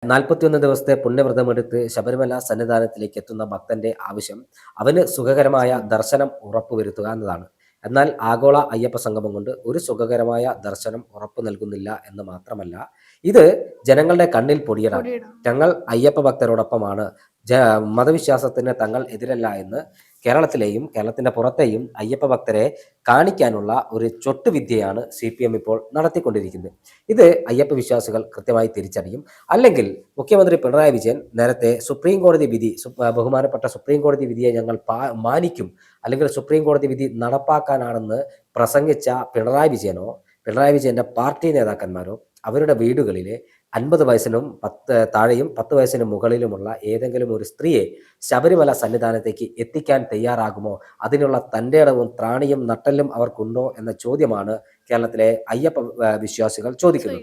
41 ദിവസത്തെ പുണ്യവ്രതമെടുത്ത് ശബരിമല സന്നിധാനത്തിലേക്ക് എത്തുന്ന ഭക്തന്റെ ആവശ്യം അവന് സുഖകരമായ ദർശനം ഉറപ്പുവരുത്തുക എന്നതാണ്. എന്നാൽ ആഗോള അയ്യപ്പ സംഗമം കൊണ്ട് ഒരു സുഖകരമായ ദർശനം ഉറപ്പു നൽകുന്നില്ല എന്ന് മാത്രമല്ല, ഇത് ജനങ്ങളുടെ കണ്ണിൽ പൊടിയിടാൻ ഞങ്ങൾ അയ്യപ്പ ഭക്തരോടൊപ്പമാണ്, മതവിശ്വാസത്തിന് തങ്ങൾ എതിരല്ല എന്ന് കേരളത്തിലെയും കേരളത്തിന്റെ പുറത്തെയും അയ്യപ്പ ഭക്തരെ കാണിക്കാനുള്ള ഒരു ചൊട്ടുവിദ്യയാണ് CPM ഇപ്പോൾ നടത്തിക്കൊണ്ടിരിക്കുന്നത്. ഇത് അയ്യപ്പ വിശ്വാസികൾ കൃത്യമായി തിരിച്ചറിയും. അല്ലെങ്കിൽ മുഖ്യമന്ത്രി പിണറായി വിജയൻ നേരത്തെ സുപ്രീം കോടതി വിധി, ബഹുമാനപ്പെട്ട സുപ്രീം കോടതി വിധിയെ ഞങ്ങൾ മാനിക്കും, അല്ലെങ്കിൽ സുപ്രീം കോടതി വിധി നടപ്പാക്കാനാണെന്ന് പ്രസംഗിച്ച പിണറായി വിജയനോ പിണറായി വിജയന്റെ പാർട്ടി നേതാക്കന്മാരോ അവരുടെ വീടുകളിലെ 50 വയസ്സിനും താഴെയും 10 വയസ്സിന് മുകളിലുമുള്ള ഏതെങ്കിലും ഒരു സ്ത്രീയെ ശബരിമല സന്നിധാനത്തേക്ക് എത്തിക്കാൻ തയ്യാറാകുമോ? അതിനുള്ള തൻ്റെ ഇടവും ത്രാണിയും നട്ടെല്ലും അവർക്കുണ്ടോ എന്ന ചോദ്യമാണ് കേരളത്തിലെ അയ്യപ്പ വിശ്വാസികൾ ചോദിക്കുന്നത്.